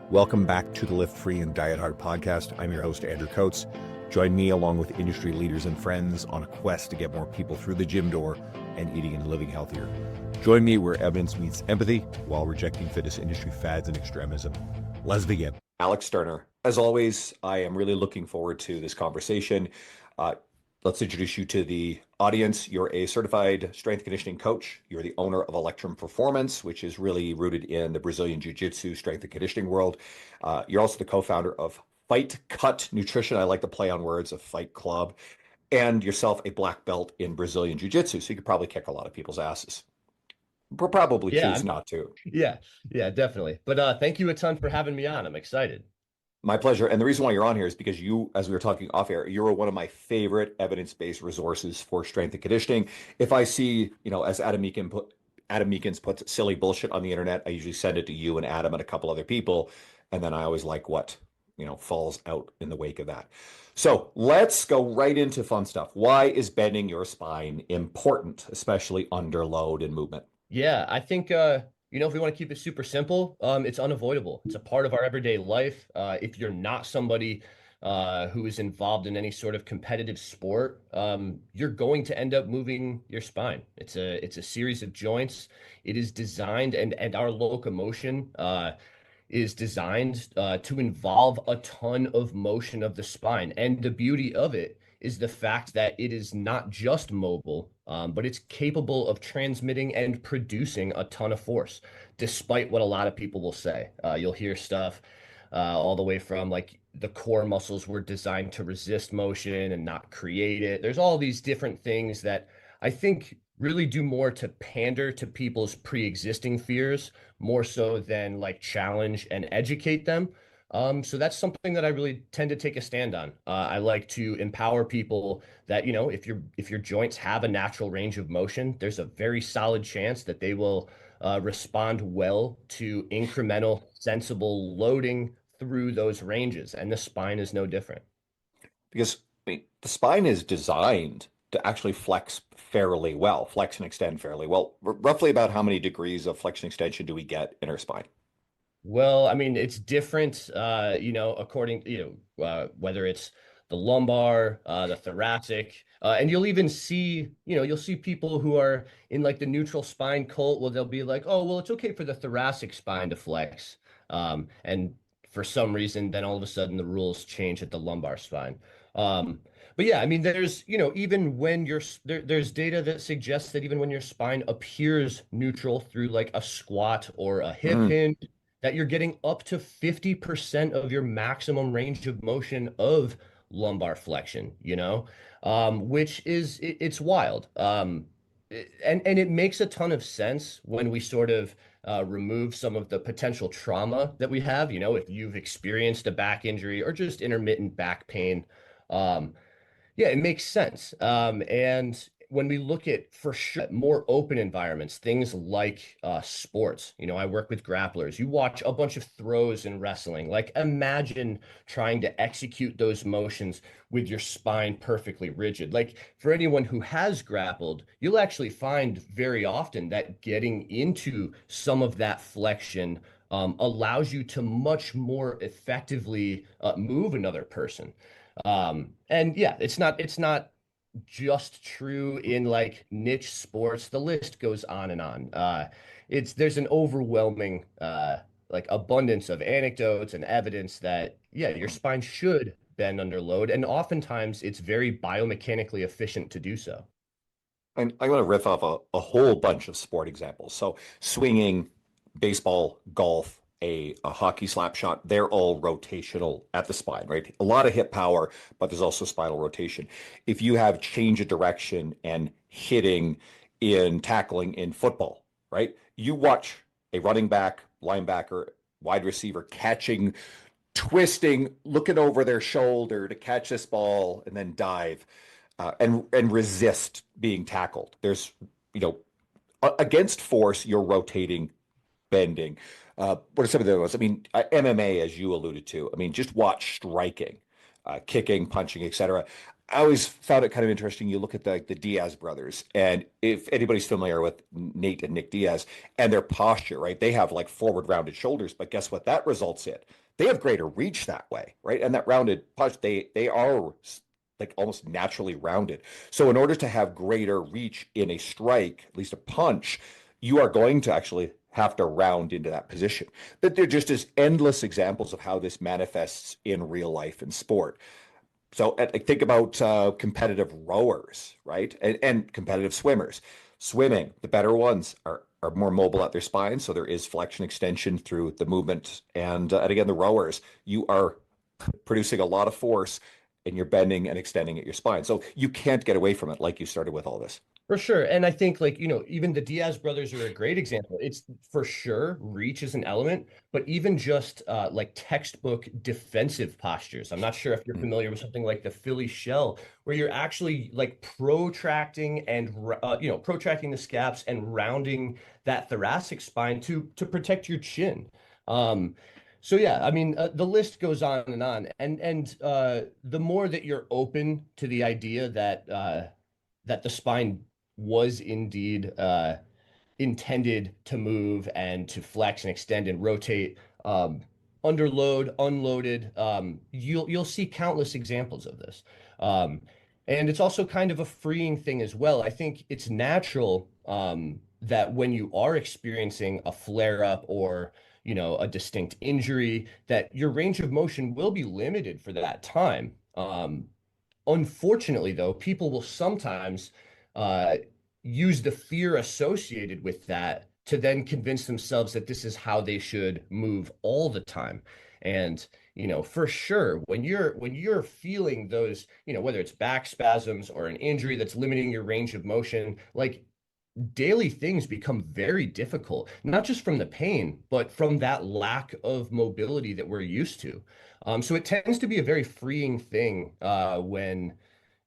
Welcome back to the Lift Free and Diet Hard podcast. I'm your host, Andrew Coates. Join me along with industry leaders and friends on a quest to get more people through the gym door and eating and living healthier. Join me where evidence meets empathy while rejecting fitness industry fads and extremism. Let's begin. Alex Sterner. As always, I am really looking forward to this conversation. Let's introduce you to the audience. You're a certified strength conditioning coach. You're the owner of Electrum Performance, which is really rooted in the Brazilian Jiu-Jitsu strength and conditioning world. You're also the co-founder of Fight Cut Nutrition. I like the play on words of Fight Club, and yourself a black belt in Brazilian Jiu-Jitsu. So you could probably kick a lot of people's asses. We'll probably choose not to. Yeah, definitely. But thank you a ton for having me on. I'm excited. My pleasure. And the reason why you're on here is because you, as we were talking off air, you're one of my favorite evidence-based resources for strength and conditioning. If I see, as Adam Meekins puts silly bullshit on the internet, I usually send it to you and Adam and a couple other people. And then I always like what, falls out in the wake of that. So let's go right into fun stuff. Why is bending your spine important, especially under load and movement? Yeah, I think if we want to keep it super simple, it's unavoidable. It's a part of our everyday life. If you're not somebody who is involved in any sort of competitive sport, you're going to end up moving your spine. It's a series of joints. It is designed, and our locomotion is designed to involve a ton of motion of the spine. And the beauty of it is the fact that it is not just mobile, but it's capable of transmitting and producing a ton of force, despite what a lot of people will say. You'll hear stuff all the way from like the core muscles were designed to resist motion and not create it. There's all these different things that I think really do more to pander to people's pre-existing fears, more so than like challenge and educate them. So that's something that I really tend to take a stand on. I like to empower people that, if your joints have a natural range of motion, there's a very solid chance that they will respond well to incremental, sensible loading through those ranges. And the spine is no different. Because the spine is designed to actually flex fairly well, flex and extend fairly well. Roughly about how many degrees of flexion extension do we get in our spine? Well, I mean, it's different, according, whether it's the lumbar, the thoracic, and you'll even see, you'll see people who are in like the neutral spine cult. Well, they'll be like, oh, well, it's okay for the thoracic spine to flex. And for some reason, then all of a sudden the rules change at the lumbar spine. But yeah, I mean, there's, even when there's data that suggests that even when your spine appears neutral through like a squat or a hip hinge, that you're getting up to 50% of your maximum range of motion of lumbar flexion, which is it's wild. And it makes a ton of sense when we sort of remove some of the potential trauma that we have, if you've experienced a back injury or just intermittent back pain. Yeah, it makes sense. And when we look at for sure more open environments, things like sports, I work with grapplers. You watch a bunch of throws in wrestling. Like imagine trying to execute those motions with your spine perfectly rigid. Like for anyone who has grappled, you'll actually find very often that getting into some of that flexion allows you to much more effectively move another person. And yeah, it's not just true in like niche sports. The list goes on and on. There's an overwhelming like abundance of anecdotes and evidence that yeah, your spine should bend under load, and oftentimes it's very biomechanically efficient to do so. I'm going to riff off a whole bunch of sport examples. So swinging, baseball, golf, a hockey slap shot, they're all rotational at the spine, right? A lot of hip power, but there's also spinal rotation. If you have change of direction and hitting in tackling in football, right? You watch a running back, linebacker, wide receiver catching, twisting, looking over their shoulder to catch this ball and then dive and resist being tackled. There's, against force, you're rotating, bending. What are some of the ones? I mean, MMA, as you alluded to. I mean, just watch striking, kicking, punching, etc. I always found it kind of interesting. You look at the Diaz brothers, and if anybody's familiar with Nate and Nick Diaz and their posture, right? They have like forward rounded shoulders, but guess what that results in? They have greater reach that way, right? And that rounded posture, they are like almost naturally rounded. So in order to have greater reach in a strike, at least a punch, you are going to actually have to round into that position. But there just is endless examples of how this manifests in real life and sport. So think about competitive rowers, right? And competitive swimmers. Swimming, the better ones are more mobile at their spine, so there is flexion extension through the movement. And again, the rowers, you are producing a lot of force and you're bending and extending at your spine. So you can't get away from it like you started with all this. For sure. And I think like, even the Diaz brothers are a great example. It's for sure reach is an element, but even just like textbook defensive postures. I'm not sure if you're Mm. familiar with something like the Philly shell, where you're actually like protracting and protracting the scaps and rounding that thoracic spine to protect your chin. Um, so yeah, I mean, the list goes on and on, and the more that you're open to the idea that the spine was indeed intended to move and to flex and extend and rotate under load, unloaded. You'll see countless examples of this. Um, and it's also kind of a freeing thing as well. I think it's natural that when you are experiencing a flare up or a distinct injury, that your range of motion will be limited for that time. Unfortunately, though, people will sometimes uh, use the fear associated with that to then convince themselves that this is how they should move all the time. And for sure, when you're feeling those, whether it's back spasms or an injury that's limiting your range of motion, like daily things become very difficult, not just from the pain, but from that lack of mobility that we're used to. So it tends to be a very freeing thing when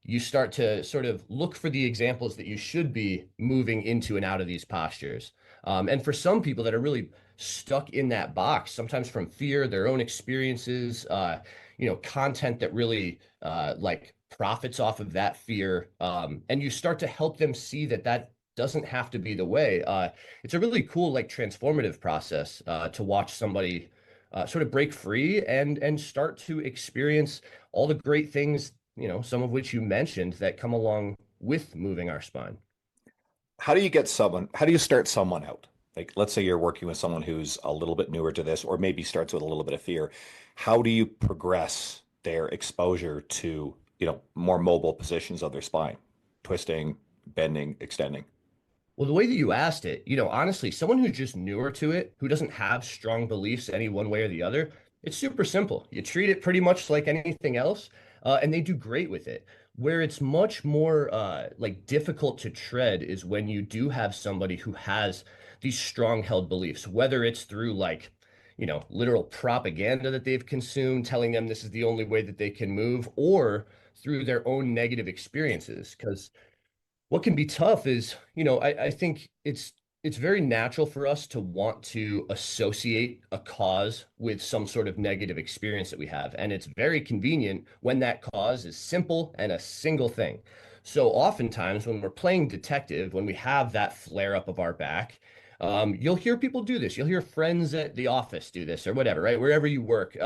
you start to sort of look for the examples that you should be moving into and out of these postures. And for some people that are really stuck in that box, sometimes from fear, their own experiences, content that really like profits off of that fear, and you start to help them see that doesn't have to be the way. It's a really cool, like transformative process to watch somebody sort of break free and start to experience all the great things, some of which you mentioned that come along with moving our spine. How do you start someone out? Like, let's say you're working with someone who's a little bit newer to this, or maybe starts with a little bit of fear. How do you progress their exposure to, more mobile positions of their spine, twisting, bending, extending? Well, the way that you asked it, honestly, someone who's just newer to it, who doesn't have strong beliefs any one way or the other, it's super simple. You treat it pretty much like anything else, and they do great with it. Where it's much more like difficult to tread is when you do have somebody who has these strong held beliefs, whether it's through like, literal propaganda that they've consumed, telling them this is the only way that they can move, or through their own negative experiences. Because what can be tough is, I think it's very natural for us to want to associate a cause with some sort of negative experience that we have. And it's very convenient when that cause is simple and a single thing. So oftentimes when we're playing detective, when we have that flare up of our back, you'll hear people do this. You'll hear friends at the office do this or whatever, right? Wherever you work,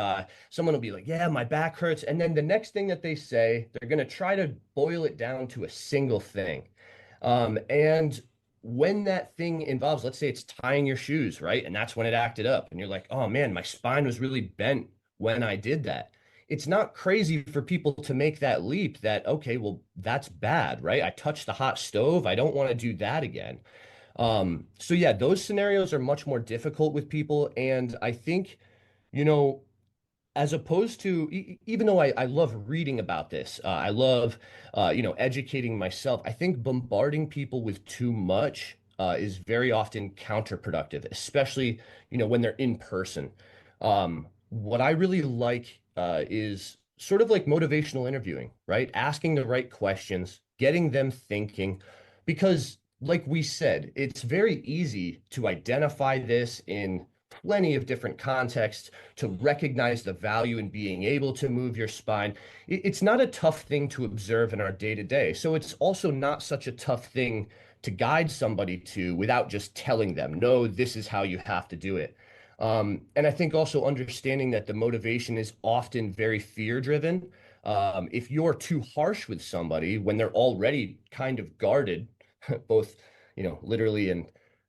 someone will be like, yeah, my back hurts. And then the next thing that they say, they're going to try to boil it down to a single thing. And when that thing involves, let's say it's tying your shoes, right? And that's when it acted up. And you're like, oh man, my spine was really bent when I did that. It's not crazy for people to make that leap that, okay, well, that's bad, right? I touched the hot stove. I don't want to do that again. So yeah, those scenarios are much more difficult with people. And I think, you know, as opposed to even though I love reading about this, I love educating myself. I think bombarding people with too much is very often counterproductive, especially when they're in person. What I really like is sort of like motivational interviewing, right? Asking the right questions, getting them thinking, because like we said, it's very easy to identify this in plenty of different contexts to recognize the value in being able to move your spine. It's not a tough thing to observe in our day to day. So it's also not such a tough thing to guide somebody to without just telling them, no, this is how you have to do it. And I think also understanding that the motivation is often very fear driven. If you're too harsh with somebody when they're already kind of guarded, both, literally and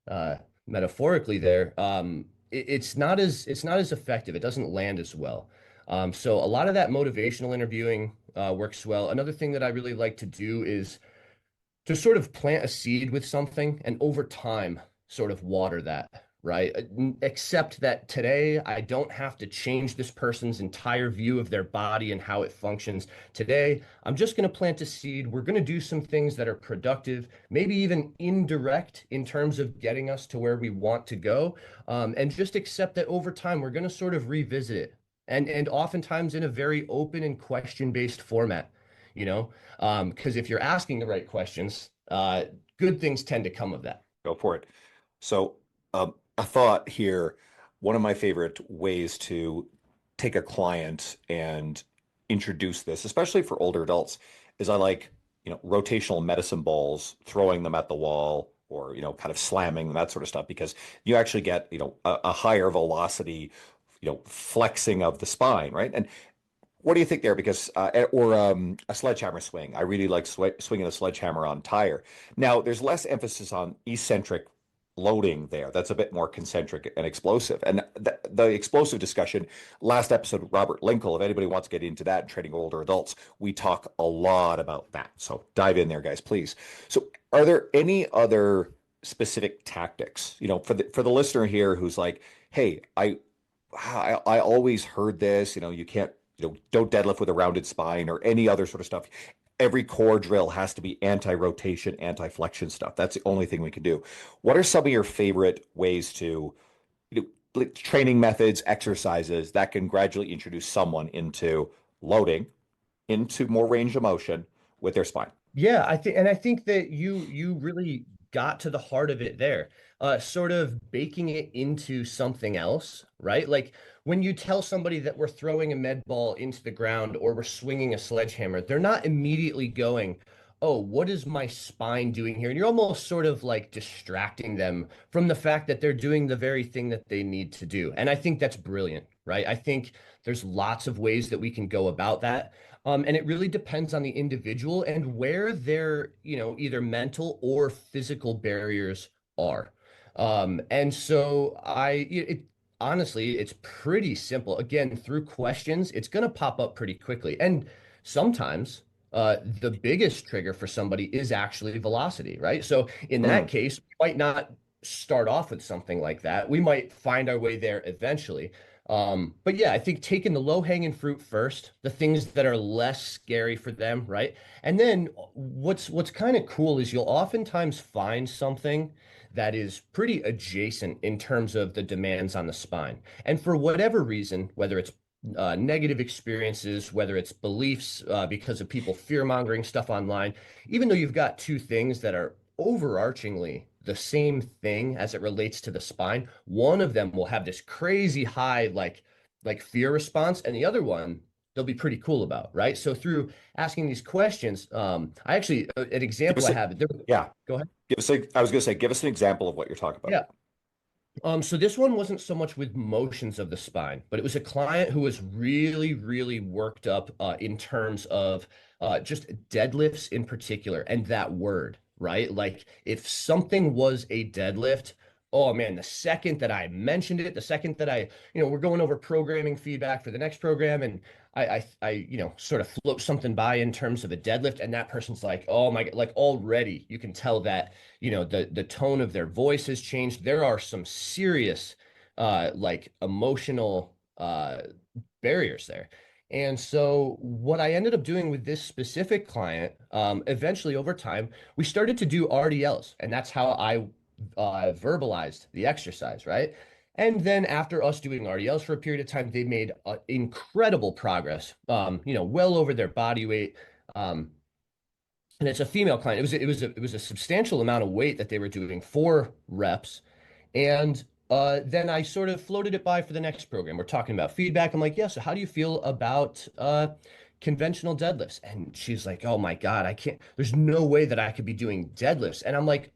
uh, metaphorically there, it's not as effective. It doesn't land as well. So a lot of that motivational interviewing works well. Another thing that I really like to do is to sort of plant a seed with something and over time sort of water that, right? Except that today I don't have to change this person's entire view of their body and how it functions. Today, I'm just going to plant a seed. We're going to do some things that are productive, maybe even indirect in terms of getting us to where we want to go. And just accept that over time, we're going to sort of revisit it. And oftentimes in a very open and question-based format, you know? Because if you're asking the right questions, good things tend to come of that. Go for it. So, a thought here, one of my favorite ways to take a client and introduce this, especially for older adults, is I like, rotational medicine balls, throwing them at the wall or, kind of slamming them, that sort of stuff, because you actually get, a higher velocity, flexing of the spine, right? And what do you think there? Because or a sledgehammer swing. I really like swinging a sledgehammer on tire. Now, there's less emphasis on eccentric loading there. That's a bit more concentric and explosive. And the explosive discussion, last episode, Robert Linkle, if anybody wants to get into that, training older adults, we talk a lot about that. So dive in there, guys, please. So are there any other specific tactics, for the listener here who's like, hey, I always heard this, you can't, don't deadlift with a rounded spine or any other sort of stuff. Every core drill has to be anti-rotation, anti-flexion stuff. That's the only thing we can do. What are some of your favorite ways to, like training methods, exercises that can gradually introduce someone into loading, into more range of motion with their spine? Yeah, I think that you really got to the heart of it there. Sort of baking it into something else, right? Like when you tell somebody that we're throwing a med ball into the ground or we're swinging a sledgehammer, they're not immediately going, "Oh, what is my spine doing here?" And you're almost sort of like distracting them from the fact that they're doing the very thing that they need to do. And I think that's brilliant, right? I think there's lots of ways that we can go about that. And it really depends on the individual and where their, either mental or physical barriers are. And so honestly, it's pretty simple. Again, through questions, it's going to pop up pretty quickly. And sometimes the biggest trigger for somebody is actually velocity, right? So in that Mm. case, we might not start off with something like that. We might find our way there eventually. But yeah, I think taking the low-hanging fruit first, the things that are less scary for them, right? And then what's kind of cool is you'll oftentimes find something that is pretty adjacent in terms of the demands on the spine. And for whatever reason, whether it's negative experiences, whether it's beliefs because of people fear-mongering stuff online, even though you've got two things that are overarchingly the same thing as it relates to the spine, one of them will have this crazy high like fear response, and the other one they'll be pretty cool about, right? So through asking these questions, I actually an Give example us I a, have. There, yeah. go ahead. I was going to say, give us an example of what you're talking about. Yeah. So this one wasn't so much with motions of the spine, but it was a client who was really, really worked up in terms of just deadlifts in particular, and that word, right? Like if something was a deadlift, oh man, the second that I mentioned it, the second that we're going over programming feedback for the next program, and sort of float something by in terms of a deadlift, and that person's like, oh my God, like already you can tell that the tone of their voice has changed. There are some serious like emotional barriers there. And so what I ended up doing with this specific client, eventually over time, we started to do RDLs, and that's how I verbalized the exercise, right? And then after us doing RDLs for a period of time, they made incredible progress, well over their body weight. And it's a female client. It was a substantial amount of weight that they were doing 4 reps, and then I sort of floated it by for the next program. We're talking about feedback. I'm like, yeah, so how do you feel about conventional deadlifts? And she's like, oh my God, I can't, there's no way that I could be doing deadlifts. And I'm like,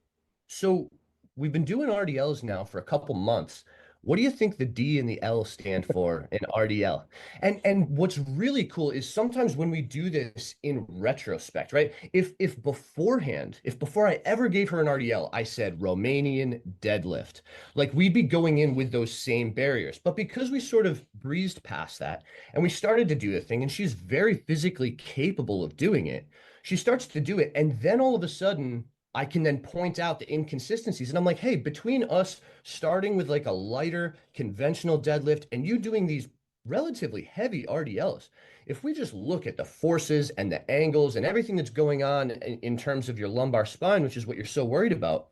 so we've been doing RDLs now for a couple months. What do you think the D and the L stand for in RDL? And what's really cool is sometimes when we do this in retrospect, right? If beforehand, if before I ever gave her an RDL, I said Romanian deadlift, like we'd be going in with those same barriers. But because we sort of breezed past that and we started to do the thing, and she's very physically capable of doing it, she starts to do it. And then all of a sudden, I can then point out the inconsistencies. And I'm like, hey, between us starting with like a lighter conventional deadlift and you doing these relatively heavy RDLs, if we just look at the forces and the angles and everything that's going on in terms of your lumbar spine, which is what you're so worried about,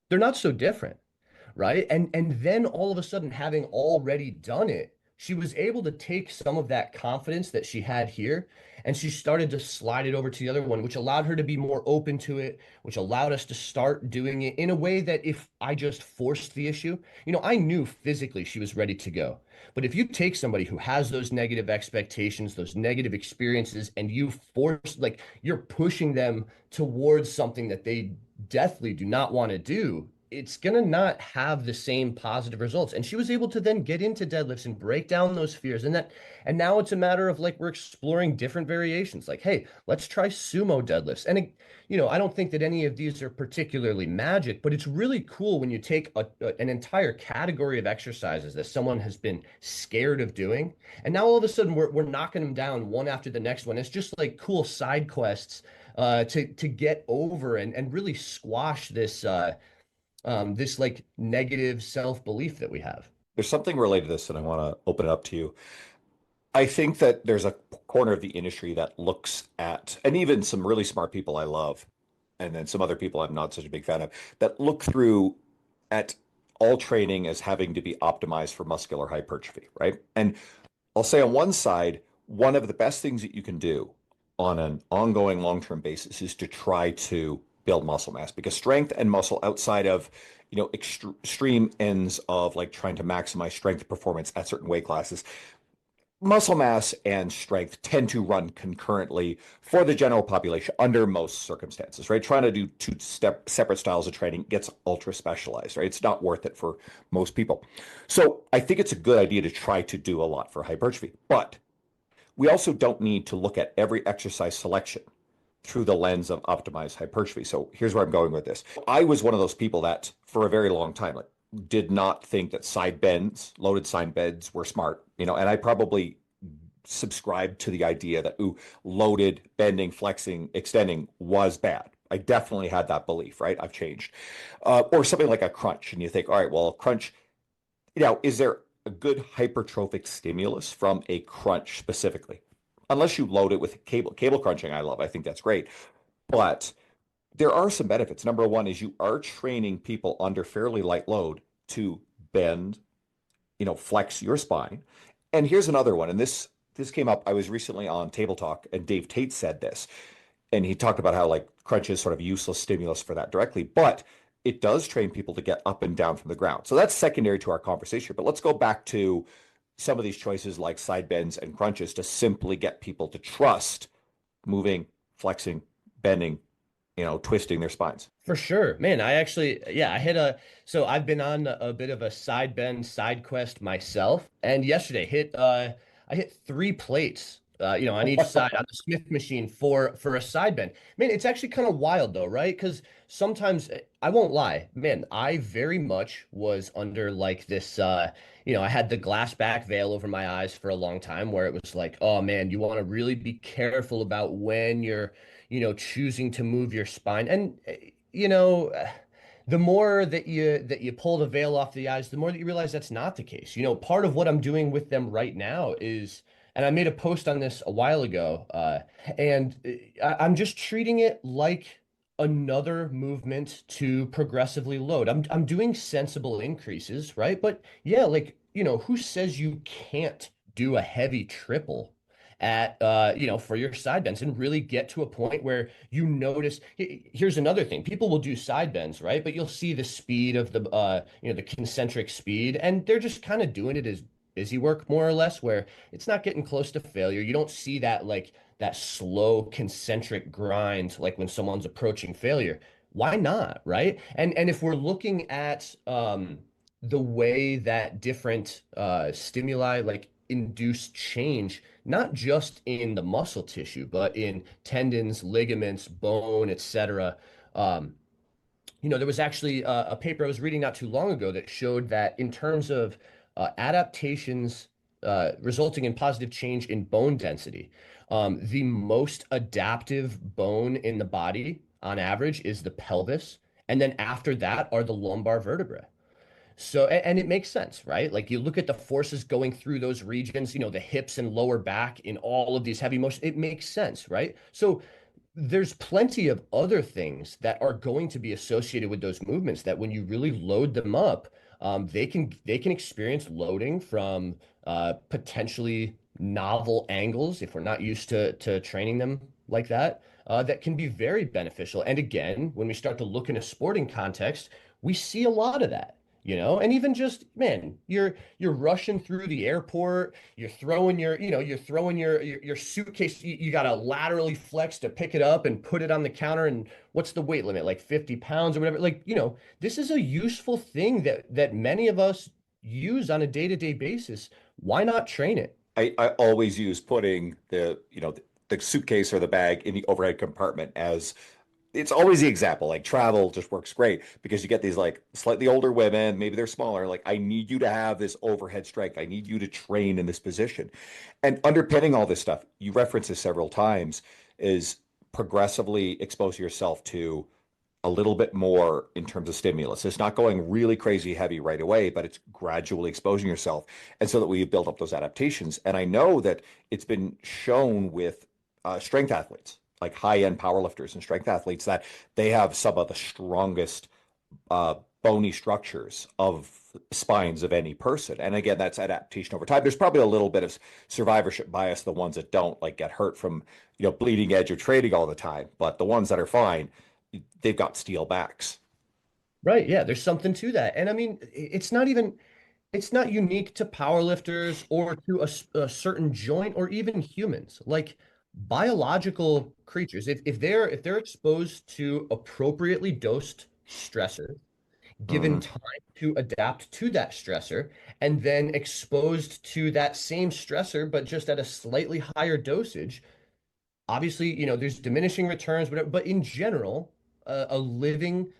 they're not so different, right? And then all of a sudden, having already done it, she was able to take some of that confidence that she had here and she started to slide it over to the other one, which allowed her to be more open to it, which allowed us to start doing it in a way that if I just forced the issue, I knew physically she was ready to go. But if you take somebody who has those negative expectations, those negative experiences, and you force, like you're pushing them towards something that they deathly do not want to do, it's going to not have the same positive results. And she was able to then get into deadlifts and break down those fears. And now it's a matter of like we're exploring different variations. Like, hey, let's try sumo deadlifts. And I don't think that any of these are particularly magic, but it's really cool when you take an entire category of exercises that someone has been scared of doing, and now all of a sudden we're knocking them down one after the next one. It's just like cool side quests to get over and really squash this like negative self-belief that we have. There's something related to this, and I want to open it up to you. I think that there's a corner of the industry that looks at, and even some really smart people I love, and then some other people I'm not such a big fan of, that look through at all training as having to be optimized for muscular hypertrophy, right? And I'll say on one side, one of the best things that you can do on an ongoing long-term basis is to try to build muscle mass, because strength and muscle outside of extreme ends of like trying to maximize strength performance at certain weight classes, muscle mass and strength tend to run concurrently for the general population under most circumstances, right? Trying to do separate styles of training gets ultra specialized, right? It's not worth it for most people. So I think it's a good idea to try to do a lot for hypertrophy, but we also don't need to look at every exercise selection through the lens of optimized hypertrophy. So here's where I'm going with this. I was one of those people that for a very long time, like, did not think that side bends, loaded side bends were smart, and I probably subscribed to the idea that, loaded, bending, flexing, extending was bad. I definitely had that belief, right? I've changed. Or something like a crunch. And you think, all right, well, a crunch, is there a good hypertrophic stimulus from a crunch specifically? Unless you load it with cable crunching, I love. I think that's great. But there are some benefits. Number one is you are training people under fairly light load to bend, flex your spine. And here's another one. And this came up. I was recently on Table Talk, and Dave Tate said this, and he talked about how like crunch is sort of useless stimulus for that directly, but it does train people to get up and down from the ground. So that's secondary to our conversation. But let's go back to some of these choices like side bends and crunches to simply get people to trust moving, flexing, bending, twisting their spines. For sure, man. I actually, yeah, so I've been on a bit of a side bend, side quest myself. And yesterday I hit three plates, on each side on the Smith machine for a side bend. Man, it's actually kind of wild though, right? Because sometimes I won't lie, man, I very much was under like this, I had the glass back veil over my eyes for a long time where it was like, oh man, you want to really be careful about when you're choosing to move your spine. And the more that you pull the veil off the eyes, the more that you realize that's not the case. Part of what I'm doing with them right now is, and I made a post on this a while ago, and I'm just treating it like another movement to progressively load. I'm doing sensible increases, right? But yeah, like, who says you can't do a heavy triple at for your side bends and really get to a point where you notice. Here's another thing. People will do side bends, right? But you'll see the speed of the concentric speed, and they're just kind of doing it as busy work more or less, where it's not getting close to failure. You don't see that slow concentric grind like when someone's approaching failure. Why not, right? And if we're looking at the way that different stimuli like induce change, not just in the muscle tissue, but in tendons, ligaments, bone, etc. Um, there was actually a paper I was reading not too long ago that showed that in terms of adaptations resulting in positive change in bone density, the most adaptive bone in the body on average is the pelvis. And then after that are the lumbar vertebrae. So, and it makes sense, right? Like you look at the forces going through those regions, the hips and lower back in all of these heavy motions, it makes sense, right? So there's plenty of other things that are going to be associated with those movements that when you really load them up, they can experience loading from potentially novel angles if we're not used to training them like that. That can be very beneficial. And again, when we start to look in a sporting context, we see a lot of that. And even just, man, you're rushing through the airport, you're throwing your suitcase, you got to laterally flex to pick it up and put it on the counter. And what's the weight limit? Like 50 pounds or whatever. Like, this is a useful thing that many of us use on a day-to-day basis. Why not train it? I always use putting the suitcase or the bag in the overhead compartment as it's always the example. Like travel just works great because you get these like slightly older women, maybe they're smaller. Like, I need you to have this overhead strength. I need you to train in this position. And underpinning all this stuff, you reference this several times, is progressively expose yourself to a little bit more in terms of stimulus. It's not going really crazy heavy right away, but it's gradually exposing yourself. And so that we build up those adaptations. And I know that it's been shown with strength athletes, like high-end powerlifters and strength athletes, that they have some of the strongest bony structures of spines of any person. And again, that's adaptation over time. There's probably a little bit of survivorship bias, the ones that don't like get hurt from, bleeding edge or training all the time. But the ones that are fine, they've got steel backs. Right. Yeah, there's something to that. And I mean, it's not unique to powerlifters or to a certain joint or even humans. Like biological creatures, if they're exposed to appropriately dosed stressor, given Mhm. time to adapt to that stressor, and then exposed to that same stressor, but just at a slightly higher dosage, obviously, there's diminishing returns, whatever, but in general, a living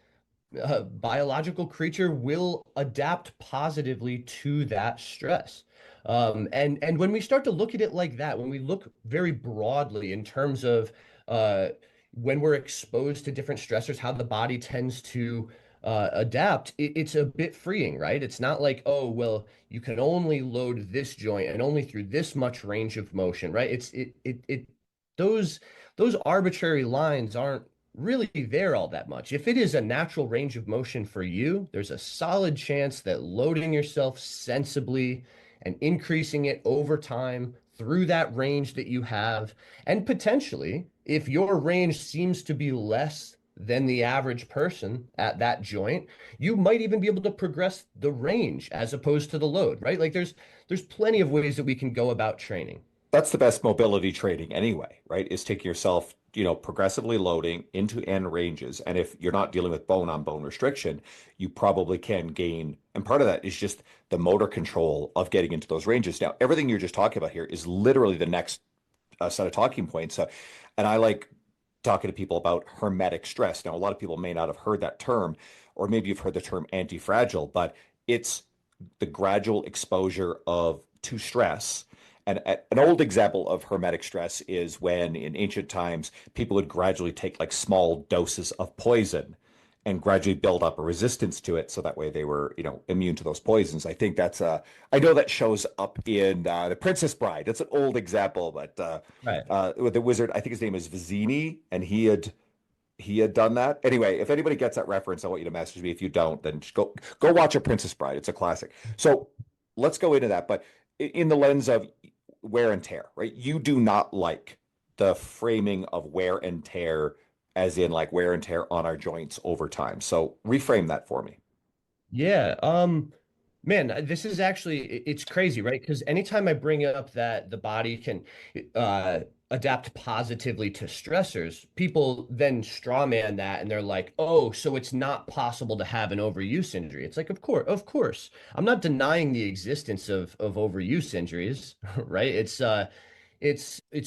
biological creature will adapt positively to that stress. And when we start to look at it like that, when we look very broadly in terms of uh, when we're exposed to different stressors, how the body tends to adapt, it's a bit freeing, right? It's not like, oh, well, you can only load this joint and only through this much range of motion, right? Those those arbitrary lines aren't really there all that much. If it is a natural range of motion for you, there's a solid chance that loading yourself sensibly and increasing it over time through that range that you have, and potentially, if your range seems to be less than the average person at that joint, you might even be able to progress the range as opposed to the load, right? Like there's plenty of ways that we can go about training. That's the best mobility training anyway, right? Is taking yourself, progressively loading into end ranges. And if you're not dealing with bone on bone restriction, you probably can gain. And part of that is just the motor control of getting into those ranges. Now, everything you're just talking about here is literally the next set of talking points. And I like talking to people about hermetic stress. Now, a lot of people may not have heard that term, or maybe you've heard the term anti-fragile, but it's the gradual exposure of to stress. And an old example of hermetic stress is when in ancient times people would gradually take like small doses of poison and gradually build up a resistance to it, so that way they were, immune to those poisons. I think I know that shows up in The Princess Bride. That's an old example, but Right. with the wizard, I think his name is Vizzini, and he had done that. Anyway, if anybody gets that reference, I want you to message me. If you don't, then just go watch A Princess Bride. It's a classic. So let's go into that. But in the lens of wear and tear, right? You do not like the framing of wear and tear as in like wear and tear on our joints over time. So reframe that for me. Yeah, man, this is actually it's crazy, right? Because anytime I bring up that the body can uh adapt positively to stressors, people then strawman that and they're like, "Oh, so it's not possible to have an overuse injury." It's like, of course. I'm not denying the existence of overuse injuries, right? It's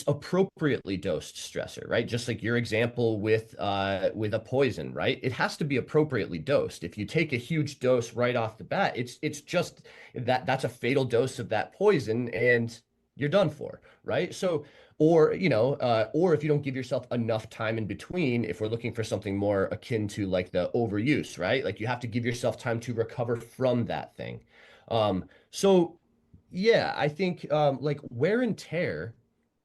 appropriately dosed stressor, right? Just like your example with a poison, right? It has to be appropriately dosed. If you take a huge dose right off the bat, it's just that's a fatal dose of that poison and you're done for, right? So or or if you don't give yourself enough time in between, if we're looking for something more akin to like the overuse, right? Like you have to give yourself time to recover from that thing. So yeah, I think like wear and tear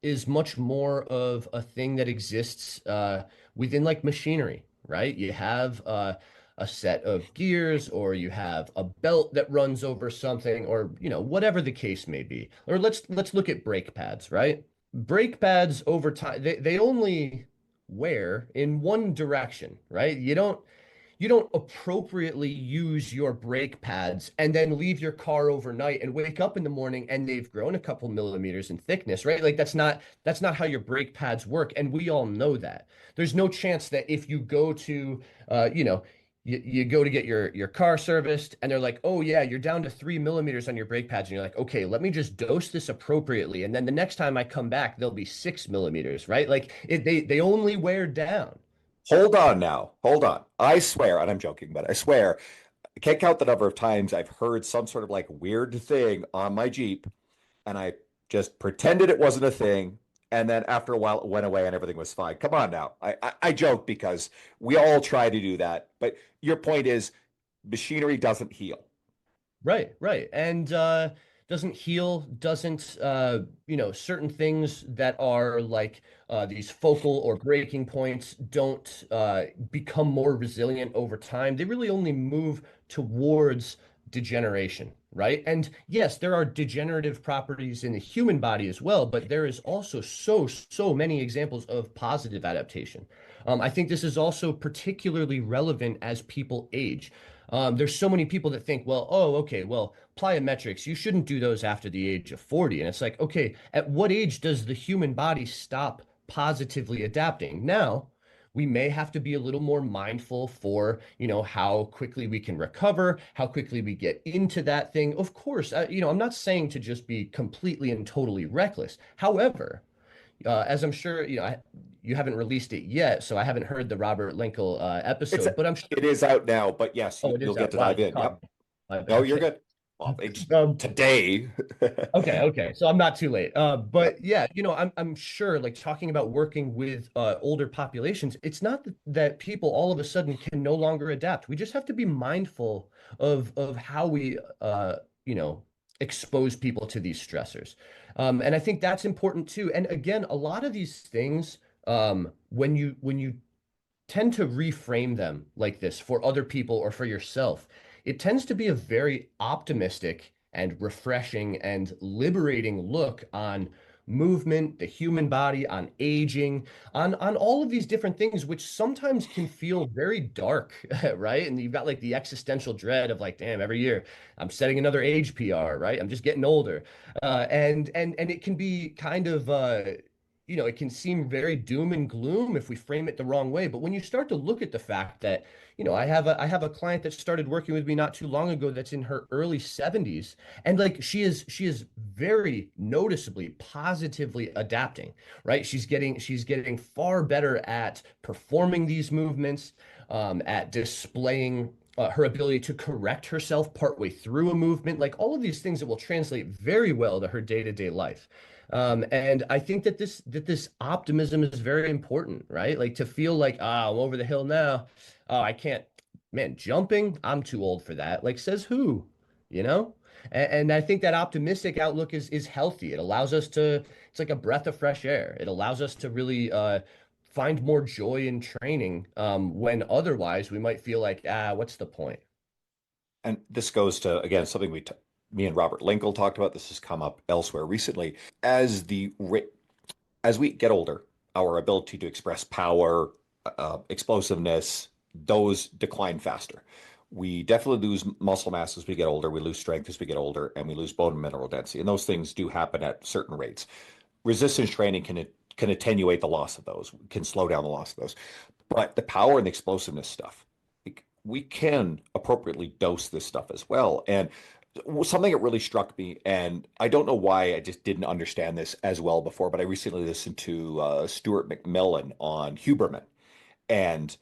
is much more of a thing that exists within like machinery, right? You have a set of gears, or you have a belt that runs over something, or whatever the case may be. Or let's look at brake pads, right? Brake pads over time, they only wear in one direction, right? You don't appropriately use your brake pads and then leave your car overnight and wake up in the morning and they've grown a couple millimeters in thickness, right? Like that's not how your brake pads work, and we all know that. There's no chance that if you go to you go to get your car serviced and they're like, oh yeah, you're down to 3 millimeters on your brake pads, and you're like, okay, let me just dose this appropriately, and then the next time I come back they'll be 6 millimeters, right? Like they only wear down. Hold on now. Hold on. I swear, and I'm joking, but I swear, I can't count the number of times I've heard some sort of like weird thing on my Jeep, and I just pretended it wasn't a thing. And then after a while, it went away and everything was fine. Come on now. I joke because we all try to do that. But your point is machinery doesn't heal. Right, right. And doesn't heal, doesn't certain things that are like these focal or breaking points don't become more resilient over time. They really only move towards degeneration, right? And yes, there are degenerative properties in the human body as well, but there is also so many examples of positive adaptation. I think this is also particularly relevant as people age. There's so many people that think, well, oh, okay, well, plyometrics, you shouldn't do those after the age of 40. And it's like, okay, at what age does the human body stop positively adapting? Now, we may have to be a little more mindful for, how quickly we can recover, how quickly we get into that thing. Of course, I'm not saying to just be completely and totally reckless. However, as I'm sure you haven't released it yet, so I haven't heard the Robert Linkle It's episode, but I'm sure. it is out now, but yes, Oh, it you'll is get out. to Wow, dive you in. caught Yep. me. My No, bad. you're good. Well, it's Um, today. okay, okay. So I'm not too late. But yeah, I'm sure like talking about working with older populations, it's not that people all of a sudden can no longer adapt. We just have to be mindful of how we expose people to these stressors. And I think that's important too. And again, a lot of these things, when you tend to reframe them like this for other people or for yourself, it tends to be a very optimistic and refreshing and liberating look on movement, the human body, on aging, on all of these different things, which sometimes can feel very dark, right? And you've got like the existential dread of like, damn, every year I'm setting another age PR, right? I'm just getting older. And it can be kind of it can seem very doom and gloom if we frame it the wrong way. But when you start to look at the fact that, I have a client that started working with me not too long ago that's in her early 70s, and like she is very noticeably positively adapting, right? She's getting far better at performing these movements, at displaying her ability to correct herself partway through a movement, like all of these things that will translate very well to her day-to-day life. And I think that this optimism is very important, right? Like to feel like, I'm over the hill now. Oh, I can't, man, jumping, I'm too old for that. Like says who, you know? And I think that optimistic outlook is healthy. It allows us to, it's like a breath of fresh air. It allows us to really find more joy in training when otherwise we might feel like, what's the point? And this goes to again something me and Robert Linkle talked about. This has come up elsewhere recently. As as we get older, our ability to express power, explosiveness, those decline faster. We definitely lose muscle mass as we get older. We lose strength as we get older, and we lose bone and mineral density. And those things do happen at certain rates. Resistance training can attenuate the loss of those, can slow down the loss of those. But the power and the explosiveness stuff, we can appropriately dose this stuff as well. And something that really struck me, and I don't know why I just didn't understand this as well before, but I recently listened to Stuart McMillan on Huberman, and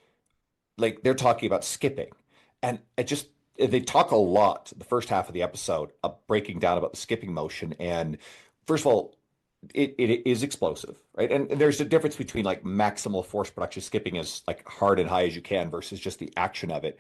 like they're talking about skipping, and it just they talk a lot the first half of the episode breaking down about the skipping motion. And first of all, it is explosive, right? And there's a difference between like maximal force production skipping as like hard and high as you can versus just the action of it.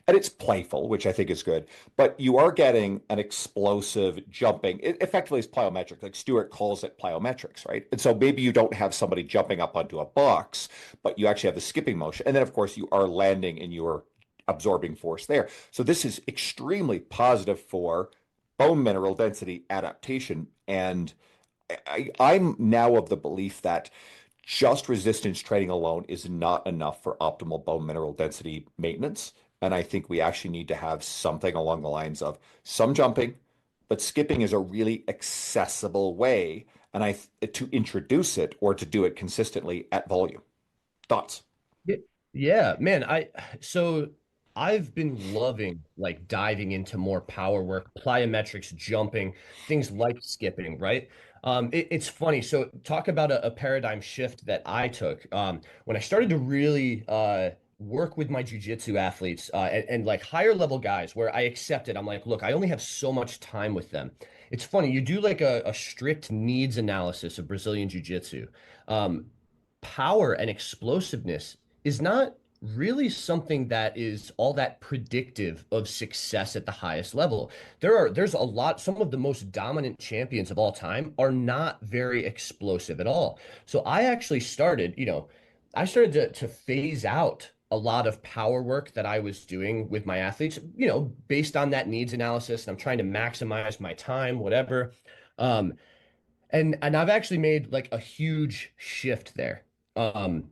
And it's playful, which I think is good, but you are getting an explosive jumping. It effectively is plyometric. Like Stewart calls it plyometrics, right? And so maybe you don't have somebody jumping up onto a box, but you actually have the skipping motion. And then of course you are landing and you're absorbing force there. So this is extremely positive for bone mineral density adaptation. And I'm now of the belief that just resistance training alone is not enough for optimal bone mineral density maintenance. And I think we actually need to have something along the lines of some jumping, but skipping is a really accessible way and to introduce it or to do it consistently at volume. Thoughts? Yeah, yeah, man. So I've been loving like diving into more power work, plyometrics, jumping, things like skipping, right? It's funny. So talk about a paradigm shift that I took when I started to really work with my jujitsu athletes and like higher level guys where I accepted, I'm like, look, I only have so much time with them. It's funny, you do like a strict needs analysis of Brazilian jiu-jitsu. Um, Power and explosiveness is not really something that is all that predictive of success at the highest level. There's a lot, some of the most dominant champions of all time are not very explosive at all. So I actually started, I started to phase out a lot of power work that I was doing with my athletes, based on that needs analysis. And I'm trying to maximize my time, whatever. Um, and I've actually made like a huge shift there. Um,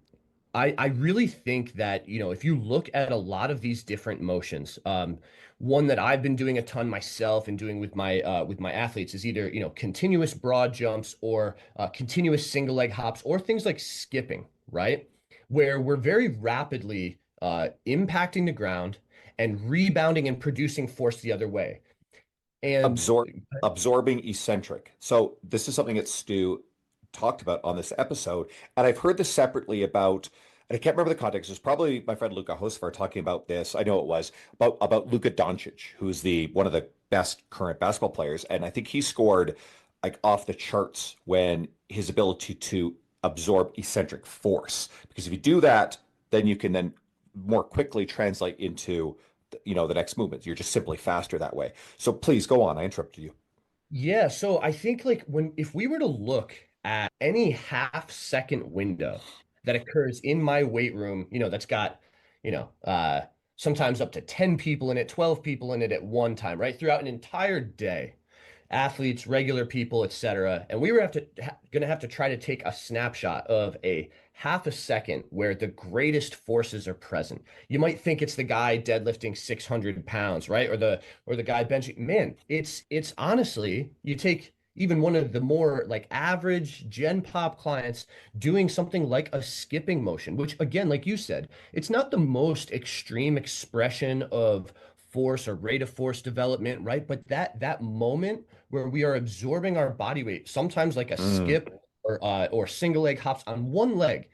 I really think that, if you look at a lot of these different motions, one that I've been doing a ton myself and doing with my athletes is either, continuous broad jumps or continuous single leg hops or things like skipping, right? Where we're very rapidly impacting the ground and rebounding and producing force the other way. And absorb Absorbing eccentric. So this is something that Stu talked about on this episode, and I've heard this separately about. And I can't remember the context. It was probably my friend Luca Hosvar talking about this. I know it was about Luka Doncic, who's the one of the best current basketball players, and I think he scored like off the charts when his ability to absorb eccentric force. Because if you do that, then you can then more quickly translate into the next movement. You're just simply faster that way. So please go on. I interrupted you. yeah, so I think like if we were to look at any half-second window that occurs in my weight room, that's got, you know, uh sometimes up to 10 people in it, 12 people in it at one time, right? Throughout an entire day, athletes, regular people, etc. And we were gonna have to try to take a snapshot of a half a second where the greatest forces are present. You might think it's the guy deadlifting 600 pounds, right? Or the guy benching. Man, it's honestly, you take even one of the more like average Gen Pop clients doing something like a skipping motion, which again, like you said, it's not the most extreme expression of force or rate of force development, right? But that moment where we are absorbing our body weight, sometimes like a Mm. skip or single leg hops on one leg.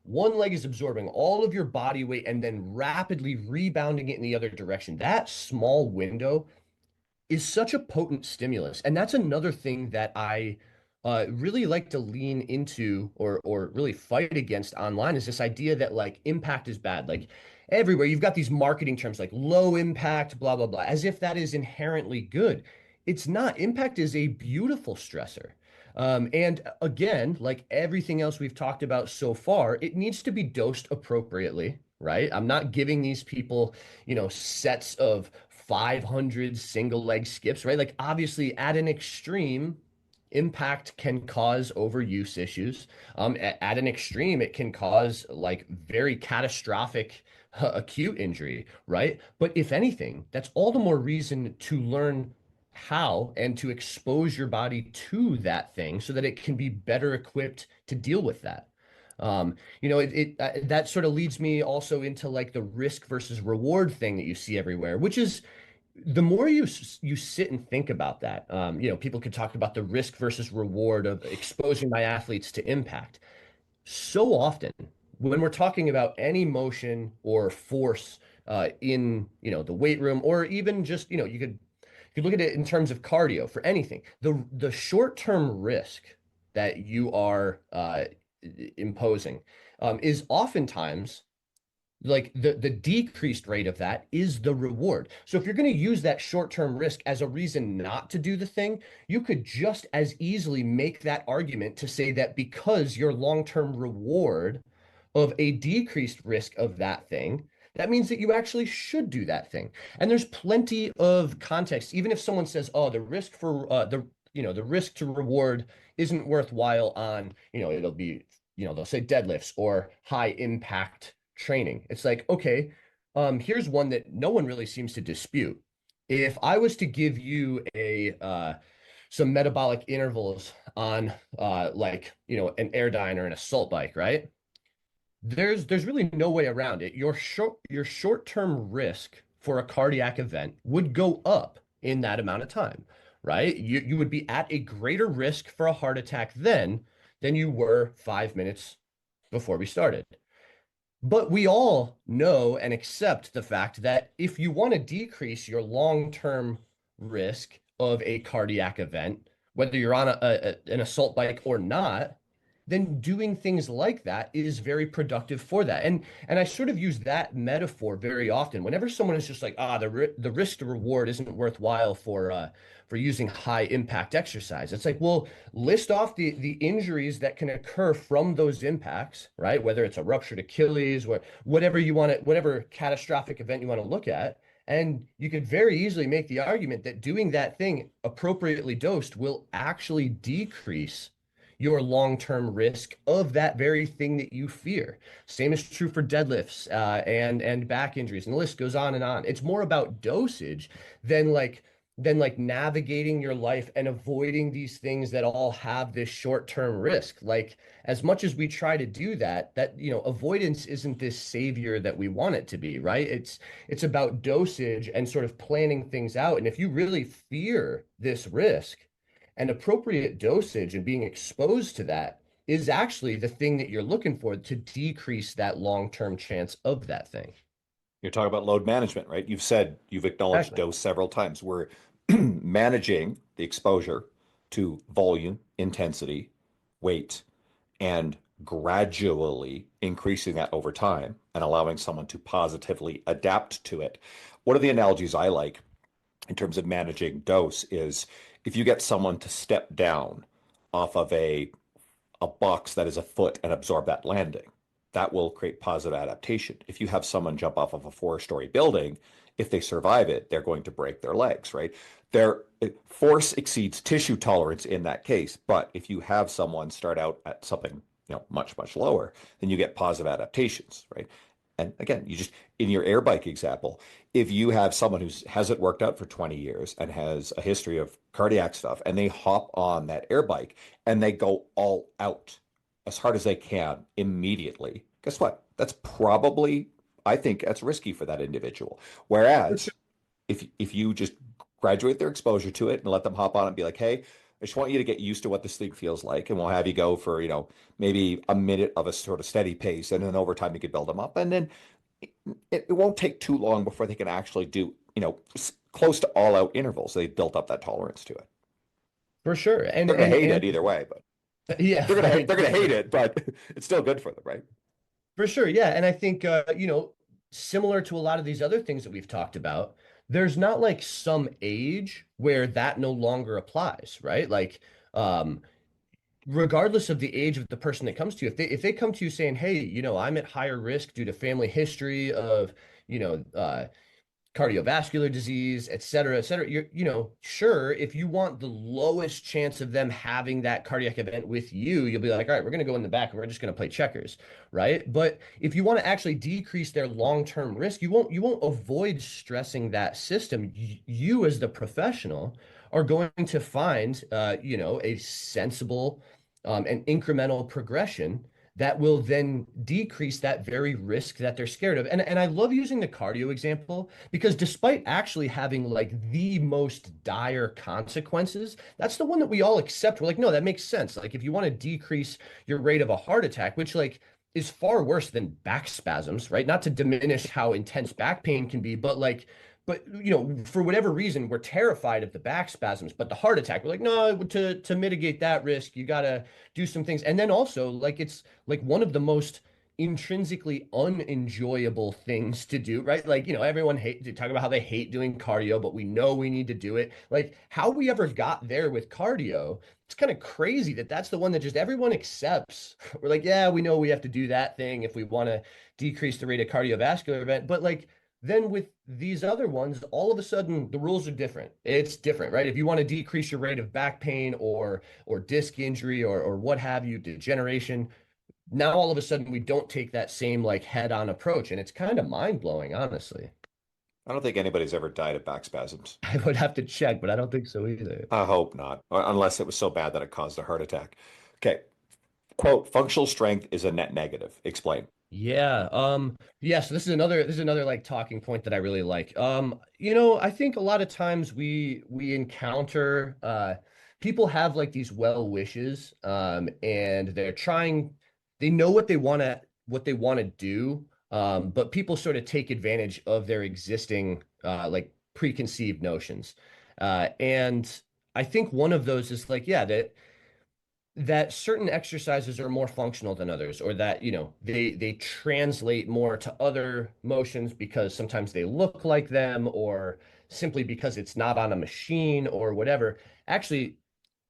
One leg is absorbing all of your body weight and then rapidly rebounding it in the other direction. That small window is such a potent stimulus. And that's another thing that I really like to lean into or really fight against online is this idea that like impact is bad. Like everywhere you've got these marketing terms like low impact, blah, blah, blah, as if that is inherently good. It's not. Impact is a beautiful stressor. And again, like everything else we've talked about so far, it needs to be dosed appropriately, right? I'm not giving these people, sets of 500 single leg skips, right? Like obviously at an extreme, impact can cause overuse issues. At an extreme, it can cause like very catastrophic acute injury, right? But if anything, that's all the more reason to learn how and to expose your body to that thing so that it can be better equipped to deal with that. That sort of leads me also into like the risk versus reward thing that you see everywhere, which is the more you sit and think about that, people could talk about the risk versus reward of exposing my athletes to impact. So often, when we're talking about any motion or force in the weight room, or even just you could look at it in terms of cardio for anything. The short-term risk that you are imposing is oftentimes like the decreased rate of that is the reward. So if you're going to use that short-term risk as a reason not to do the thing, you could just as easily make that argument to say that because your long-term reward of a decreased risk of that thing, that means that you actually should do that thing. And there's plenty of context, even if someone says, "Oh, the risk for the risk to reward isn't worthwhile on, it'll be, they'll say deadlifts or high impact training." It's like, okay, here's one that no one really seems to dispute. If I was to give you a some metabolic intervals on an Airdyne or an assault bike, right? There's really no way around it. Your short-term risk for a cardiac event would go up in that amount of time, right? You would be at a greater risk for a heart attack then than you were 5 minutes before we started. But we all know and accept the fact that if you want to decrease your long-term risk of a cardiac event, whether you're on an assault bike or not, then doing things like that is very productive for that. And I sort of use that metaphor very often. Whenever someone is just like, the risk to reward isn't worthwhile for using high impact exercise. It's like, well, list off the injuries that can occur from those impacts, right? Whether it's a ruptured Achilles or whatever you want to, whatever catastrophic event you want to look at. And you could very easily make the argument that doing that thing appropriately dosed will actually decrease your long-term risk of that very thing that you fear. Same is true for deadlifts and back injuries, and the list goes on and on. It's more about dosage than like navigating your life and avoiding these things that all have this short-term risk. Like as much as we try to do that, avoidance isn't this savior that we want it to be, right? It's about dosage and sort of planning things out. And if you really fear this risk, and appropriate dosage and being exposed to that is actually the thing that you're looking for to decrease that long-term chance of that thing. You're talking about load management, right? You've acknowledged Exactly. dose several times. We're managing the exposure to volume, intensity, weight, and gradually increasing that over time and allowing someone to positively adapt to it. One of the analogies I like in terms of managing dose is if you get someone to step down off of a box that is a foot and absorb that landing, that will create positive adaptation. If you have someone jump off of a 4-story building, if they survive it, they're going to break their legs, right? Their force exceeds tissue tolerance in that case. But if you have someone start out at something, much, much lower, then you get positive adaptations, right? And again, you just, in your air bike example, if you have someone who hasn't worked out for 20 years and has a history of cardiac stuff, and they hop on that air bike and they go all out as hard as they can immediately, guess what? That's probably, I think that's risky for that individual. Whereas if you just graduate their exposure to it and let them hop on and be like, hey, I just want you to get used to what this thing feels like, and we'll have you go for, maybe a minute of a sort of steady pace, and then over time you could build them up, and then it won't take too long before they can actually do, close to all out intervals. They built up that tolerance to it. For sure. And They're going and to hate it and either way, but yeah, they're going I to mean, they're for going to hate sure. it, but it's still good for them, right? For sure. Yeah. And I think similar to a lot of these other things that we've talked about, there's not like some age where that no longer applies, right? Like regardless of the age of the person that comes to you, if they come to you saying, "Hey, I'm at higher risk due to family history of, you know, cardiovascular disease, et cetera, et cetera. Sure, if you want the lowest chance of them having that cardiac event with you, you'll be like, all right, we're going to go in the back and we're just going to play checkers, right? But if you want to actually decrease their long-term risk, you won't avoid stressing that system. You as the professional are going to find, a sensible and incremental progression that will then decrease that very risk that they're scared of. And I love using the cardio example because despite actually having like the most dire consequences, that's the one that we all accept. We're like, no, that makes sense. Like if you want to decrease your rate of a heart attack, which like is far worse than back spasms, right? Not to diminish how intense back pain can be, but for whatever reason, we're terrified of the back spasms, but the heart attack, we're like, no, to mitigate that risk, you gotta do some things. And then also, like it's like one of the most intrinsically unenjoyable things to do, right? Like, everyone hate to talk about how they hate doing cardio, but we know we need to do it. Like how we ever got there with cardio, it's kind of crazy that that's the one that just everyone accepts. We're like, yeah, we know we have to do that thing if we want to decrease the rate of cardiovascular event, but like then with these other ones, all of a sudden the rules are different. It's different, right? If you want to decrease your rate of back pain or disc injury or what have you, degeneration, now all of a sudden we don't take that same like head-on approach. And it's kind of mind-blowing, honestly. I don't think anybody's ever died of back spasms. I would have to check, but I don't think so either. I hope not, unless it was so bad that it caused a heart attack. Okay. Quote, functional strength is a net negative. Explain. Yeah, so this is another like talking point that I really like. I think a lot of times we encounter people have like these well wishes, and they know what they want to do, but people sort of take advantage of their existing like preconceived notions. And I think one of those is like, yeah, that certain exercises are more functional than others, or that they translate more to other motions because sometimes they look like them, or simply because it's not on a machine or whatever. Actually,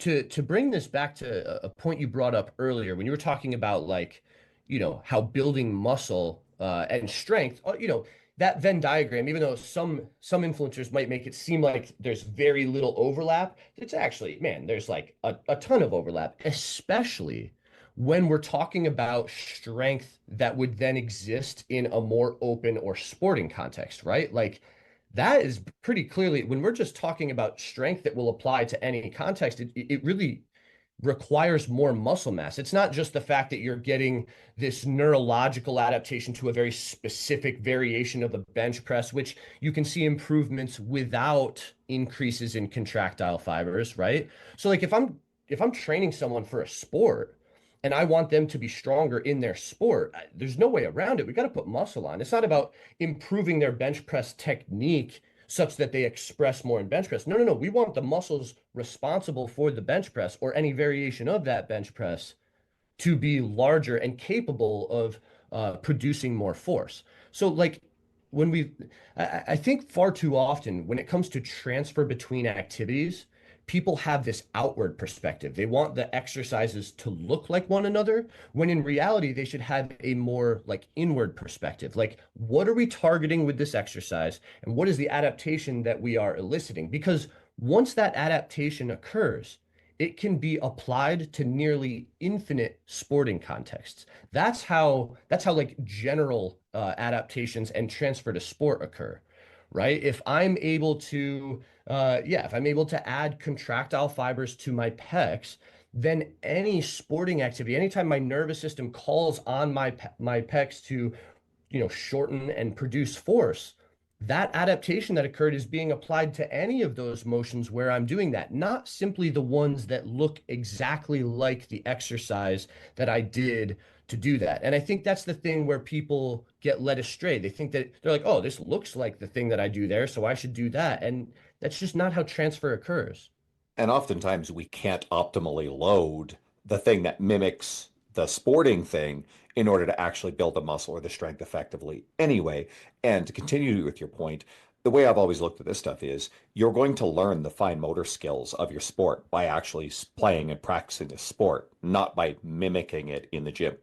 to bring this back to a point you brought up earlier when you were talking about like how building muscle and strength, that Venn diagram, even though some influencers might make it seem like there's very little overlap, it's actually, man, there's like a ton of overlap, especially when we're talking about strength that would then exist in a more open or sporting context, right? Like that is pretty clearly when we're just talking about strength that will apply to any context, it really requires more muscle mass. It's not just the fact that you're getting this neurological adaptation to a very specific variation of the bench press, which you can see improvements without increases in contractile fibers, right? So like if I'm training someone for a sport and I want them to be stronger in their sport, there's no way around it. We got to put muscle on. It's not about improving their bench press technique such that they express more in bench press. No, no, no. We want the muscles responsible for the bench press or any variation of that bench press to be larger and capable of producing more force. So, like, I think far too often when it comes to transfer between activities, people have this outward perspective. They want the exercises to look like one another, when in reality, they should have a more like inward perspective. Like, what are we targeting with this exercise? And what is the adaptation that we are eliciting? Because once that adaptation occurs, it can be applied to nearly infinite sporting contexts. That's how like general adaptations and transfer to sport occur, right? If I'm able to add contractile fibers to my pecs, then any sporting activity, anytime my nervous system calls on my pecs to, shorten and produce force, that adaptation that occurred is being applied to any of those motions where I'm doing that, not simply the ones that look exactly like the exercise that I did to do that. And I think that's the thing where people get led astray. They think that they're like, oh, this looks like the thing that I do there, so I should do that. And that's just not how transfer occurs. And oftentimes we can't optimally load the thing that mimics the sporting thing in order to actually build the muscle or the strength effectively anyway. And to continue with your point, the way I've always looked at this stuff is you're going to learn the fine motor skills of your sport by actually playing and practicing the sport, not by mimicking it in the gym.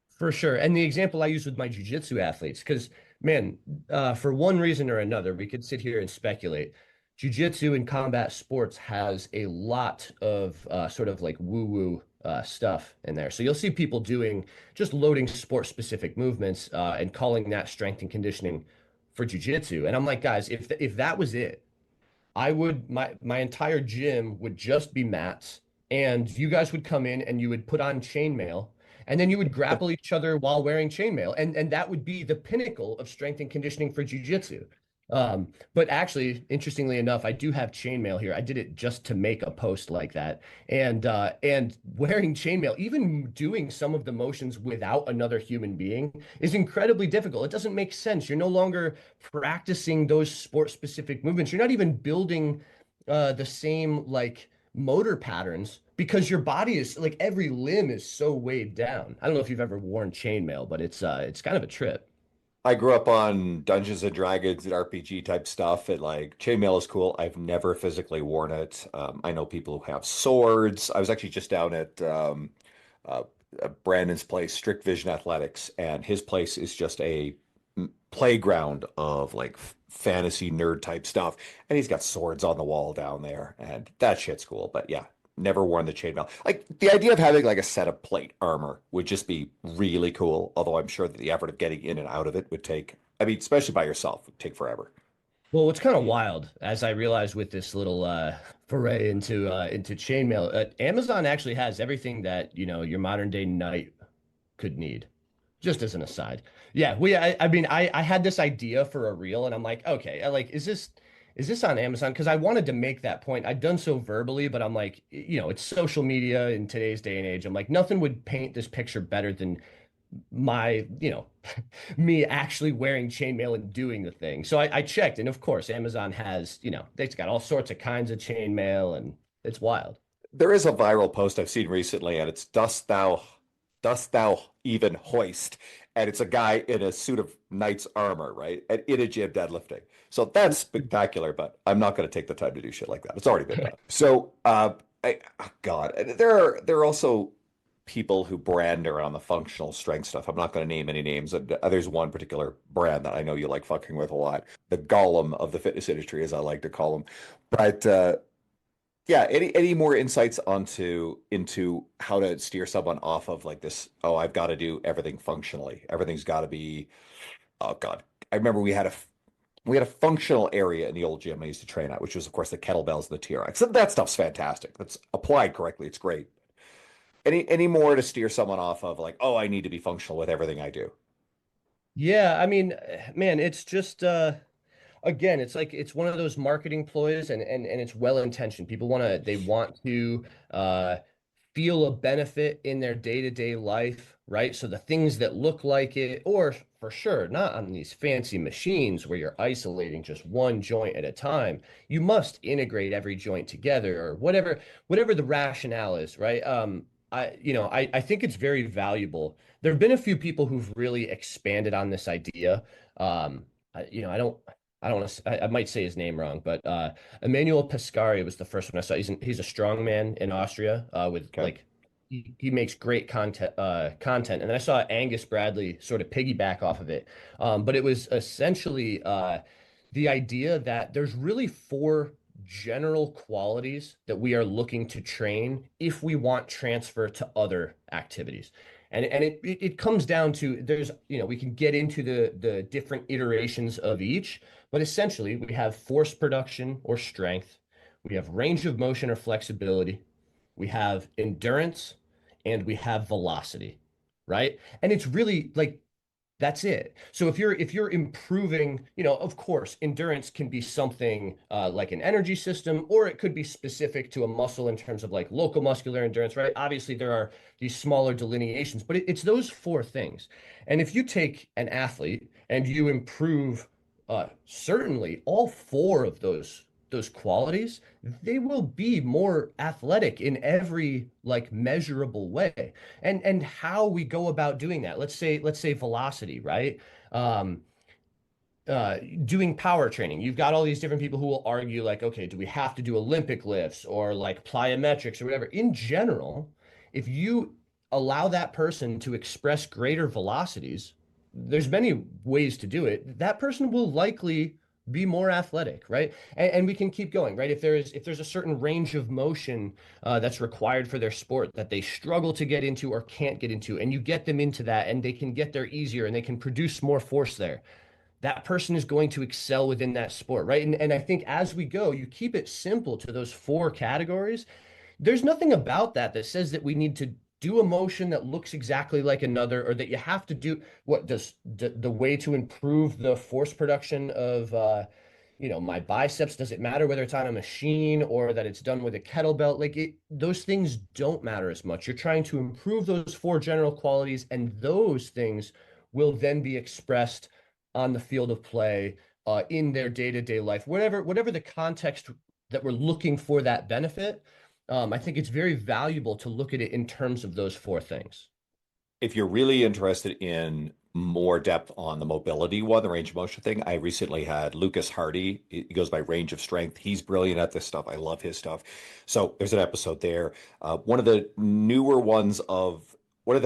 For sure. And the example I use with my jujitsu athletes, because Man, for one reason or another, we could sit here and speculate. Jiu-jitsu and combat sports has a lot of sort of like woo-woo stuff in there. So you'll see people doing just loading sport-specific movements and calling that strength and conditioning for jiu-jitsu. And I'm like, guys, if that was it, I would my entire gym would just be mats, and you guys would come in and you would put on chainmail, and then you would grapple each other while wearing chainmail, and that would be the pinnacle of strength and conditioning for jujitsu. But actually, interestingly enough, I do have chainmail here. I did it just to make a post like that, and wearing chainmail, even doing some of the motions without another human being, is incredibly difficult. It doesn't make sense. You're no longer practicing those sport specific movements. You're not even building the same like motor patterns because your body is like every limb is so weighed down. I don't know if you've ever worn chainmail, but it's kind of a trip. I grew up on Dungeons and Dragons and RPG type stuff, and like chainmail is cool. I've never physically worn it. I know people who have swords. I was actually just down at uh, Brandon's place, Strict Vision Athletics, and his place is just a playground of like fantasy nerd type stuff. And he's got swords on the wall down there, and that shit's cool. But yeah, never worn the chainmail. Like the idea of having like a set of plate armor would just be really cool. Although I'm sure that the effort of getting in and out of it would take, I mean, especially by yourself, would take forever. Well, what's kind of wild, as I realized with this little foray into chainmail, Amazon actually has everything that your modern day knight could need. Just as an aside, yeah, I mean, I had this idea for a reel, and I'm like, okay, like, is this on Amazon? Because I wanted to make that point. I'd done so verbally, but I'm like, it's social media in today's day and age. I'm like, nothing would paint this picture better than my, me actually wearing chainmail and doing the thing. So I checked, and of course, Amazon has, they've got all sorts of kinds of chainmail, and it's wild. There is a viral post I've seen recently, and it's dost thou even hoist? And it's a guy in a suit of knight's armor, right? And in a gym deadlifting. So that's spectacular, but I'm not going to take the time to do shit like that. It's already been done. So, oh God, there are also people who brand around the functional strength stuff. I'm not going to name any names. There's one particular brand that I know you like fucking with a lot, the Gollum of the fitness industry, as I like to call them. But yeah, any more insights into how to steer someone off of like this, oh, I've got to do everything functionally. Everything's got to be, oh God. I remember we had a functional area in the old gym I used to train at, which was of course the kettlebells and the TRX. That stuff's fantastic. That's applied correctly. It's great. Any more to steer someone off of like, oh, I need to be functional with everything I do. Yeah, I mean, man, it's just again, it's like it's one of those marketing ploys, and it's well intentioned. People they want to feel a benefit in their day-to-day life, right? So the things that look like it, or for sure, not on these fancy machines where you're isolating just one joint at a time. You must integrate every joint together, or whatever the rationale is, right? I think it's very valuable. There have been a few people who've really expanded on this idea. I don't want to, I might say his name wrong, but Emmanuel Pescari was the first one I saw. He's a strongman in Austria with Okay. like he makes great content. And then I saw Angus Bradley sort of piggyback off of it. But it was essentially the idea that there's really four general qualities that we are looking to train if we want transfer to other activities. And it comes down to there's, we can get into the different iterations of each, but essentially we have force production or strength, we have range of motion or flexibility, we have endurance, and we have velocity, right? And it's really like that's it. So if you're improving, of course, endurance can be something like an energy system, or it could be specific to a muscle in terms of like local muscular endurance, right? Obviously, there are these smaller delineations, but it's those four things. And if you take an athlete and you improve certainly all four of those qualities, they will be more athletic in every like measurable way. And how we go about doing that, let's say velocity, right? um Doing power training, you've got all these different people who will argue like, okay, do we have to do Olympic lifts or like plyometrics or whatever? In general, if you allow that person to express greater velocities, there's many ways to do it. That person will likely be more athletic, right? And we can keep going, right? If there's a certain range of motion that's required for their sport that they struggle to get into or can't get into, and you get them into that, and they can get there easier, and they can produce more force there, that person is going to excel within that sport, right? And I think as we go, you keep it simple to those four categories. There's nothing about that that says that we need to do a motion that looks exactly like another, or that you have to do what does the way to improve the force production of my biceps. Does it matter whether it's on a machine or that it's done with a kettlebell? Those things don't matter as much. You're trying to improve those four general qualities, and those things will then be expressed on the field of play, in their day-to-day life, whatever the context that we're looking for that benefit. I think it's very valuable to look at it in terms of those four things. If you're really interested in more depth on the mobility one, the range of motion thing, I recently had Lucas Hardy. He goes by Range of Strength. He's brilliant at this stuff. I love his stuff. So there's an episode there. One of the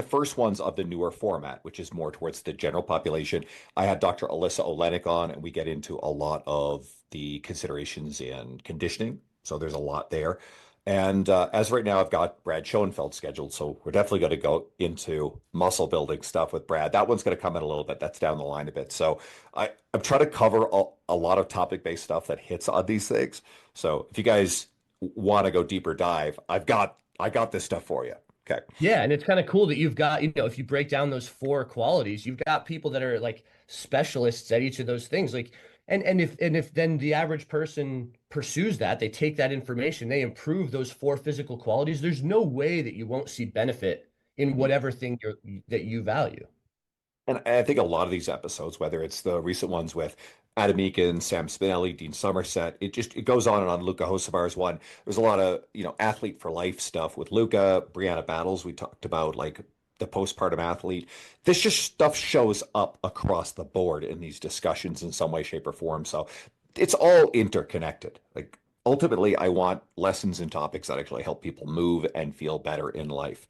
first ones of the newer format, which is more towards the general population. I had Dr. Alyssa Olenek on, and we get into a lot of the considerations in conditioning. So there's a lot there. And as right now, I've got Brad Schoenfeld scheduled. So we're definitely going to go into muscle building stuff with Brad. That one's going to come in a little bit. That's down the line a bit. So I'm trying to cover a lot of topic-based stuff that hits on these things. So if you guys want to go deeper dive, I got this stuff for you. Okay. Yeah, and it's kind of cool that you've got, if you break down those four qualities, you've got people that are like specialists at each of those things. And if then the average person pursues that, they take that information, they improve those four physical qualities, there's no way that you won't see benefit in whatever thing that you value. And I think a lot of these episodes, whether it's the recent ones with Adam Meakin, Sam Spinelli, Dean Somerset, it goes on and on. Luca Hosevar's one. There's a lot of, athlete for life stuff with Luca, Brianna Battles. We talked about like the postpartum athlete. This just stuff shows up across the board in these discussions in some way, shape, or form. So it's all interconnected. Like ultimately, I want lessons and topics that actually help people move and feel better in life.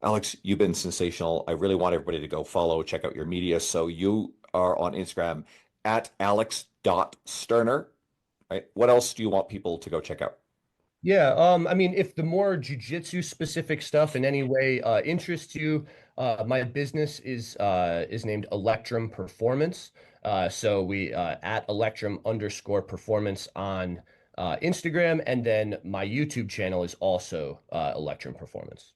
Alex, you've been sensational. I really want everybody to go follow, check out your media. So you are on Instagram at alex.sterner, right? What else do you want people to go check out? Yeah, I mean, if the more jujitsu specific stuff in any way interests you, my business is named Electrum Performance. So we at Electrum_performance on Instagram, and then my YouTube channel is also Electrum Performance.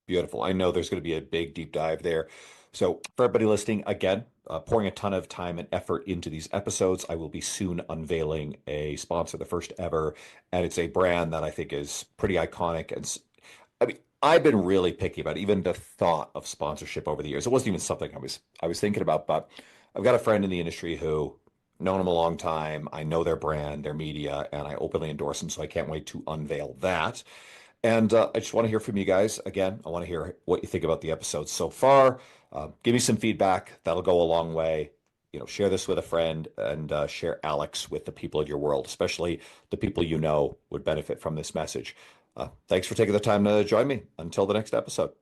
Beautiful. I know there's going to be a big deep dive there. So for everybody listening, again, pouring a ton of time and effort into these episodes. I will be soon unveiling a sponsor, the first ever, and it's a brand that I think is pretty iconic. And I mean, I've been really picky about even the thought of sponsorship over the years. It wasn't even something I was thinking about, but I've got a friend in the industry who known them a long time. I know their brand, their media, and I openly endorse them. So I can't wait to unveil that. And I just want to hear from you guys. Again, I want to hear what you think about the episodes so far. Give me some feedback. That'll go a long way. Share this with a friend and share Alex with the people in your world, especially the people you know would benefit from this message. Thanks for taking the time to join me. Until the next episode.